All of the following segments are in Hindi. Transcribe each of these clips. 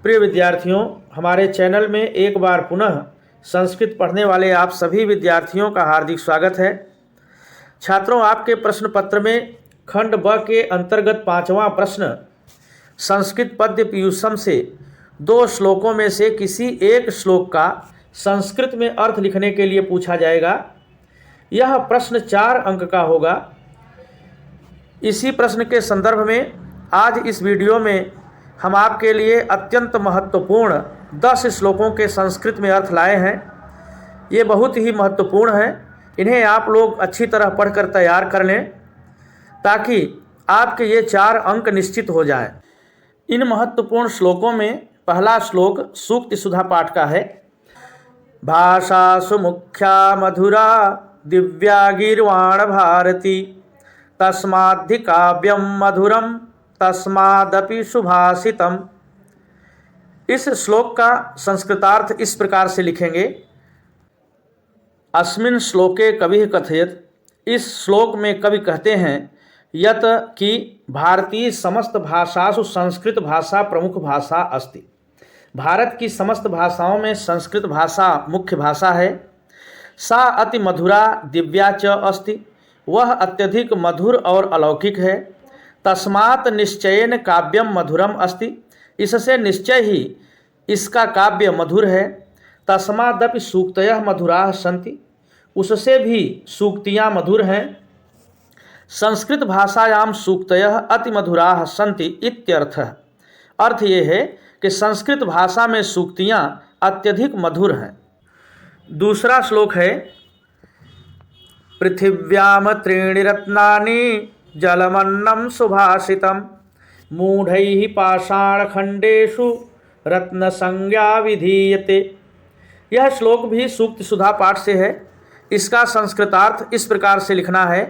प्रिय विद्यार्थियों, हमारे चैनल में एक बार पुनः संस्कृत पढ़ने वाले आप सभी विद्यार्थियों का हार्दिक स्वागत है। छात्रों, आपके प्रश्न पत्र में खंड ब के अंतर्गत 5वां प्रश्न संस्कृत पद्य पीयूषम से 2 श्लोकों में से किसी एक श्लोक का संस्कृत में अर्थ लिखने के लिए पूछा जाएगा। यह प्रश्न 4 अंक का होगा। इसी प्रश्न के संदर्भ में आज इस वीडियो में हम आपके लिए अत्यंत महत्वपूर्ण 10 श्लोकों के संस्कृत में अर्थ लाए हैं। ये बहुत ही महत्वपूर्ण हैं। इन्हें आप लोग अच्छी तरह पढ़कर तैयार कर लें ताकि आपके ये 4 अंक निश्चित हो जाएं। इन महत्वपूर्ण श्लोकों में पहला श्लोक सूक्ति सुधा पाठ का है। भाषा सुमुख्या मधुरा दिव्या गीर्वाण भारती तस्माद्धि काव्यम मधुरम तस्मादपि सुभाषितम। इस श्लोक का संस्कृतार्थ इस प्रकार से लिखेंगे। अस्मिन् श्लोके कविः कथयत्। इस श्लोक में कवि कहते हैं यत कि भारतीय समस्त भाषासु संस्कृत भाषा प्रमुख भाषा अस्ति। भारत की समस्त भाषाओं में संस्कृत भाषा मुख्य भाषा है। सा अति मधुरा दिव्या च अस्ति। वह अत्यधिक मधुर और अलौकिक है। तस्मात् निश्चयेन काव्यम मधुरम अस्ति। इससे निश्चय ही इसका काव्य मधुर है। तस्मादपि सूक्तयः मधुराः सन्ति। उससे भी सूक्तियाँ मधुर हैं। संस्कृत भाषायां सूक्तयः अति मधुराः सन्ति इत्यर्थः। अर्थ ये है कि संस्कृत भाषा में सूक्तियाँ अत्यधिक मधुर हैं। दूसरा श्लोक है पृथिव्याम त्रीणि रत्नानि जलमन्नं सुभाषितम मूढ़ैः पाषाणखंडेषु रत्न संज्ञा विधीयते। यह श्लोक भी सूक्ति सुधा पाठ से है। इसका संस्कृतार्थ इस प्रकार से लिखना है।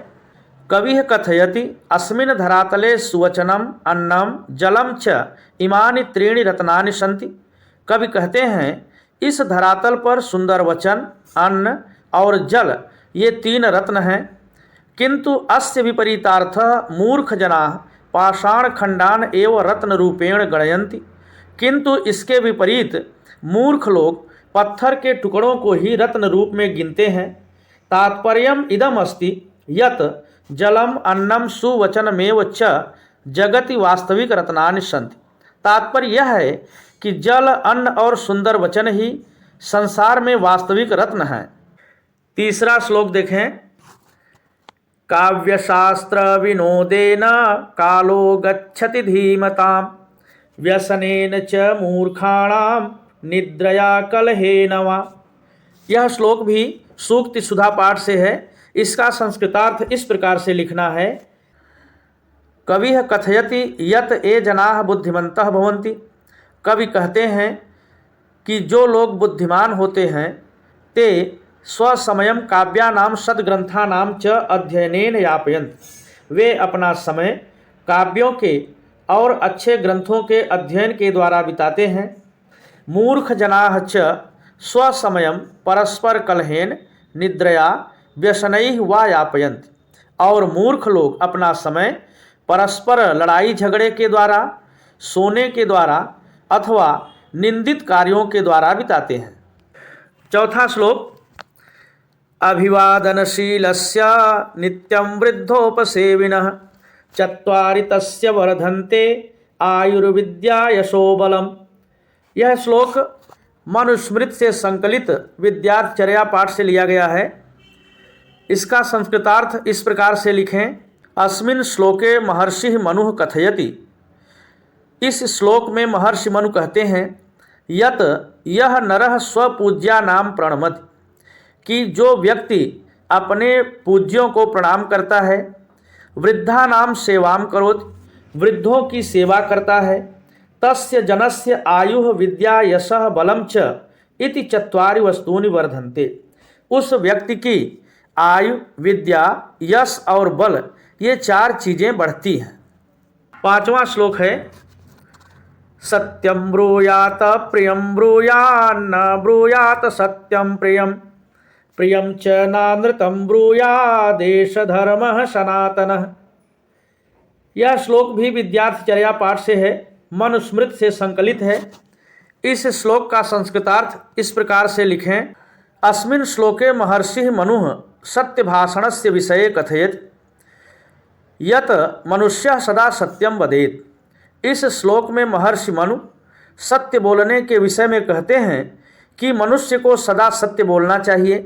कविः कथयति अस्मिन् धरातले सुवचनम अन्नम जलम च इमानि त्रीणि रत्नानि सन्ति। कवि कहते हैं इस धरातल पर सुंदर वचन, अन्न और जल ये 3 रत्न हैं। किंतु अस्य विपरीतार्थः मूर्खजनाः पाषाणखंडान एव रत्न रूपेण गणयन्ति। किंतु इसके विपरीत मूर्ख लोग पत्थर के टुकड़ों को ही रत्न रूप में गिनते हैं। तात्पर्यम इदम अस्ति यत जलम अन्नम सुवचनमेव च जगति वास्तविक रत्नानि सन्ति। तात्पर्य यह है कि जल, अन्न और सुंदर वचन ही संसार में वास्तविक रत्न हैं। तीसरा श्लोक देखें। काव्यशास्त्र विनोदेन कालो गच्छति धीमतां व्यसनेन च मूर्खाणां निद्रया कलहेन वा। यह श्लोक भी सूक्ति सुधा पाठ से है। इसका संस्कृतार्थ इस प्रकार से लिखना है। कविः कथयति यत ये जनाः बुद्धिमन्तः भवन्ति। कवि कहते हैं कि जो लोग बुद्धिमान होते हैं ते स्वसमयम काव्यानाम सद्ग्रंथानाम च अध्ययनेन यापयन्ति। वे अपना समय काव्यों के और अच्छे ग्रंथों के अध्ययन के द्वारा बिताते हैं। मूर्ख जनाः च स्वसमयम परस्पर कलहेन निद्रया व्यसनैः वा यापयन्ति। और मूर्ख लोग अपना समय परस्पर लड़ाई झगड़े के द्वारा, सोने के द्वारा अथवा निंदित कार्यों के द्वारा बिताते हैं। चौथा श्लोक अभिवादनशीलस्य नित्यं वृद्धोपसेविनः चत्वारि तस्य वर्धन्ते आयुर्विद्या यशोबलम। यह श्लोक मनुस्मृत से संकलित विद्यार्थचर्या पाठ से लिया गया है। इसका संस्कृतार्थ इस प्रकार से लिखें। अस्मिन् श्लोके महर्षि मनुः कथयति। इस श्लोक में महर्षि मनु कहते हैं यत यह नरः स्वपूज्या नाम प्रणमति। कि जो व्यक्ति अपने पूज्यों को प्रणाम करता है, वृद्धा नाम सेवाम करोति, वृद्धों की सेवा करता है, तस्य जनस्य आयुः विद्या यशः बलम च इति 4 वस्तूनि वर्धन्ते। उस व्यक्ति की आयु, विद्या, यश और बल ये 4 चीज़ें बढ़ती हैं। 5वां श्लोक है सत्यम ब्रूयात प्रियम ब्रूयान्न ब्रूयात सत्यम प्रियम प्रियम च नानृतम ब्रूयादेश धर्मः सनातनः। यह श्लोक भी विद्यार्थचर्या पाठ से है, मनुस्मृत से संकलित है। इस श्लोक का संस्कृतार्थ इस प्रकार से लिखें। अस्मिन् श्लोके महर्षिः मनुः सत्यभाषणस्य विषये कथयेत् यत् मनुष्यः सदा सत्यम वदेत्। इस श्लोक में महर्षि मनु सत्य बोलने के विषय में कहते हैं कि मनुष्य को सदा सत्य बोलना चाहिए,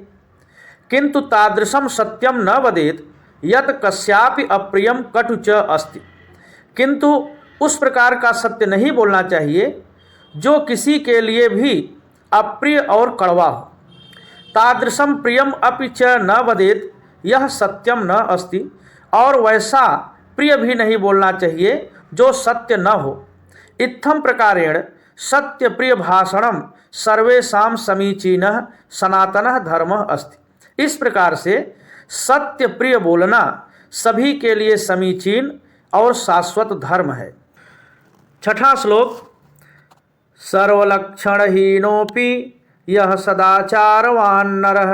किंतु तादृशम सत्यम न वदेत् यत् कस्यापि अप्रियम कटु च अस्ति। किंतु उस प्रकार का सत्य नहीं बोलना चाहिए जो किसी के लिए भी अप्रिय और कड़वा हो। तादृशम प्रियम अपि च न वदेत्, यह सत्यम न अस्ति। और वैसा प्रिय भी नहीं बोलना चाहिए जो सत्य न हो। इत्थम प्रकारेण सत्य प्रिय भाषणम सर्वेषां समीचीनः सनातनः धर्मः अस्ति। इस प्रकार से सत्य प्रिय बोलना सभी के लिए समीचीन और शाश्वत धर्म है। छठा श्लोक। सर्वलक्षणहीनोऽपि यः सदाचारवान् नरः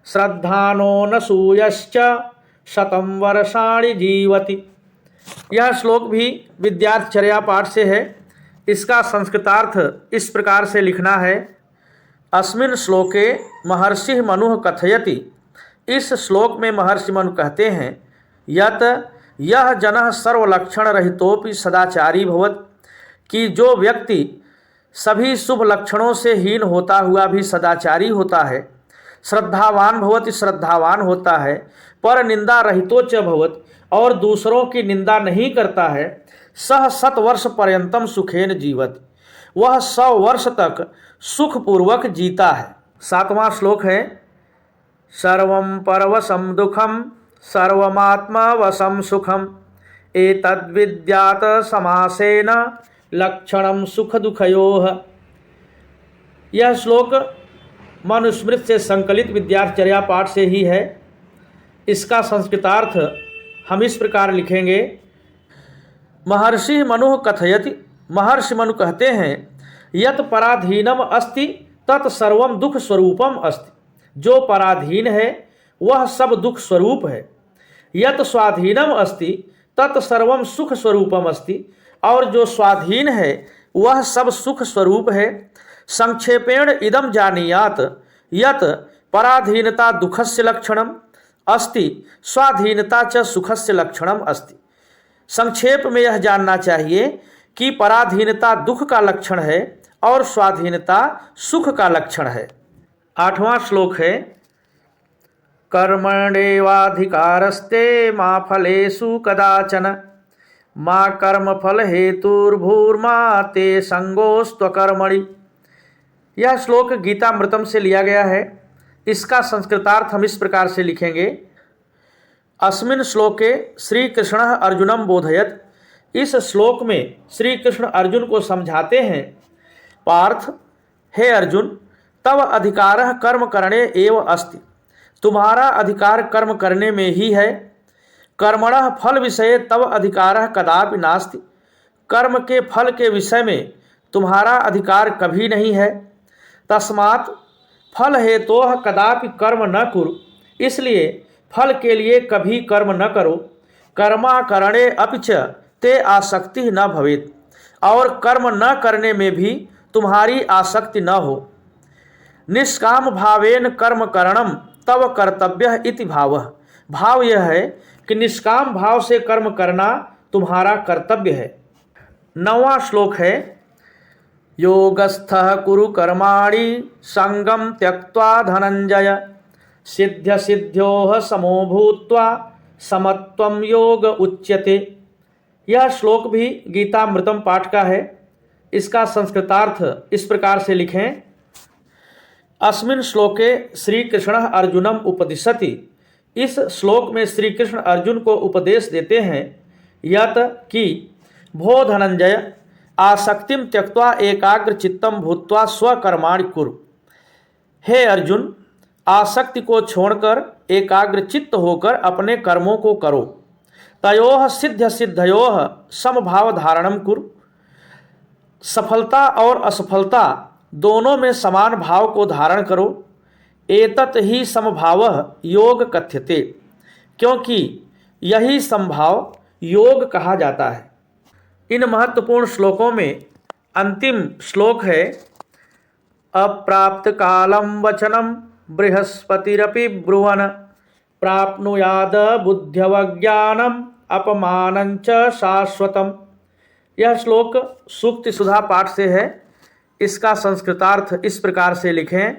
श्रद्धानो न सूयश्च शतं वर्षाणि जीवति। यह श्लोक भी विद्यार्थचर्या पाठ से है। इसका संस्कृतार्थ इस प्रकार से लिखना है। अस्मिन् श्लोके महर्षिः मनुः कथयति। इस श्लोक में महर्षि मनु कहते हैं यत् यह जनः सर्वलक्षण रहितोपि सदाचारी भवत्, कि जो व्यक्ति सभी शुभ लक्षणों से हीन होता हुआ भी सदाचारी होता है। श्रद्धावान भवति, श्रद्धावान होता है। पर निंदा रहितो च भवत्, और दूसरों की निंदा नहीं करता है। सह 100 वर्ष पर्यंतम सुखेन जीवति, वह 100 वर्ष तक सुखपूर्वक जीता है। 7वां श्लोक है। सर्वं परवशं दुःखं सर्वमात्मवशं सुखम एतद्विद्यात समासेन लक्षणम सुख दुखयोः। यह श्लोक मनुस्मृति से संकलित विद्यार्थचर्या पाठ से ही है। इसका संस्कृतार्थ हम इस प्रकार लिखेंगे। महर्षि मनु कथयति। महर्षि मनु कहते हैं यत् पराधीनम अस्ति तत् सर्वम दुख स्वरूपम अस्ति। जो पराधीन है वह सब दुख स्वरूप है। यत् स्वाधीनम अस्ति तत् सर्वम सुख स्वरूपम अस्ति। और जो स्वाधीन है वह सब सुख स्वरूप है। संक्षेपेण इदम जानीयात यत् पराधीनता दुखस्य लक्षणम अस्ति स्वाधीनता च सुखस्य लक्षणम अस्ति। संक्षेप में यह जानना चाहिए कि पराधीनता दुख का लक्षण है और स्वाधीनता सुख का लक्षण है। 8वां श्लोक है। कर्मण्येवाधिकारस्ते मा फलेषु कदाचन मा कर्मफल हेतुर्भूर्मा ते संगोस्त्वकर्मणि। यह श्लोक गीतामृतम से लिया गया है। इसका संस्कृतार्थ हम इस प्रकार से लिखेंगे। अस्मिन् श्लोके श्री कृष्ण अर्जुनम बोधयत। इस श्लोक में श्री कृष्ण अर्जुन को समझाते हैं। पार्थ, हे अर्जुन, तव अधिकारः कर्म करणे एव अस्ति। तुम्हारा अधिकार कर्म करने में ही है। कर्मणः फल विषये तव अधिकारः कदापि नास्ति। कर्म के फल के विषय में तुम्हारा अधिकार कभी नहीं है। तस्मात् फल हेतोः कदापि कर्म न कुरु। इसलिए फल के लिए कभी कर्म न करो। कर्माकरणे अपि च ते आसक्ति न भवेत्। और कर्म न करने में भी तुम्हारी आसक्ति न हो। निष्काम भावेन कर्म करणम तव कर्तव्यः इति भावः। भाव यह है कि निष्काम भाव से कर्म करना तुम्हारा कर्तव्य है। 9वां श्लोक है। योगस्थः कुरु कर्माणि संगम त्यक्त्वा धनंजय सिद्ध्य सिद्ध्योः समो भूत्वा समत्वं योग उच्यते। यह श्लोक भी गीतामृतम पाठ का है। इसका संस्कृतार्थ इस प्रकार से लिखें। अस्मिन् श्लोके श्री कृष्ण अर्जुनम उपदिशति। इस श्लोक में श्री कृष्ण अर्जुन को उपदेश देते हैं यत कि भो धनंजय आसक्तिम त्यक्त्वा एकाग्र चित्तम भूत्वा स्वकर्माणि कुरु। हे अर्जुन, आसक्ति को छोड़कर एकाग्र चित्त होकर अपने कर्मों को करो। तयोः सिद्ध सिद्धयोः समभाव धारणम कुरु। सफलता और असफलता दोनों में समान भाव को धारण करो। एतत् ही समभावः योग कथ्यते। क्योंकि यही समभाव योग कहा जाता है। इन महत्वपूर्ण श्लोकों में अंतिम श्लोक है अप्राप्त कालम वचनम बृहस्पतिरपि ब्रुवन प्राप्नुयाद बुद्ध्यवज्ञानम अपमानंच शाश्वतम। यह श्लोक सूक्ति सुधा पाठ से है। इसका संस्कृतार्थ इस प्रकार से लिखें।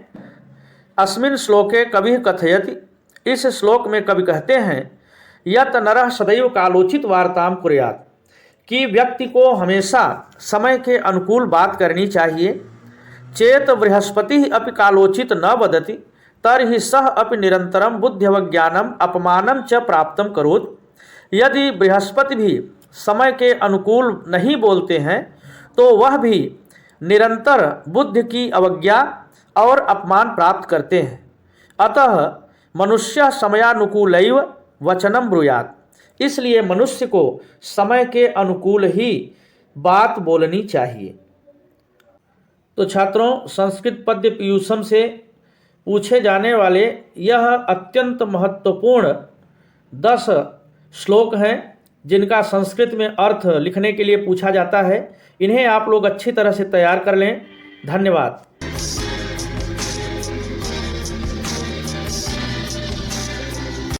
अस्मिन् श्लोके कवि कथयति, इस श्लोक में कवि कहते हैं, यत नरः सदैव कालोचित वार्ताम कुर्यात्, कि व्यक्ति को हमेशा समय के अनुकूल बात करनी चाहिए। चेत बृहस्पति अपि कालोचित न वदति तर्हि सह अपि निरंतरम बुद्ध्यवज्ञानम अपमानम च प्राप्तम करोत्। यदि बृहस्पति भी समय के अनुकूल नहीं बोलते हैं तो वह भी निरंतर बुद्धि की अवज्ञा और अपमान प्राप्त करते हैं। अतः मनुष्य समयानुकूलैव वचनम ब्रूयात्, इसलिए मनुष्य को समय के अनुकूल ही बात बोलनी चाहिए। तो छात्रों, संस्कृत पद्य पीयूषम से पूछे जाने वाले यह अत्यंत महत्वपूर्ण 10 श्लोक हैं जिनका संस्कृत में अर्थ लिखने के लिए पूछा जाता है। इन्हें आप लोग अच्छी तरह से तैयार कर लें। धन्यवाद।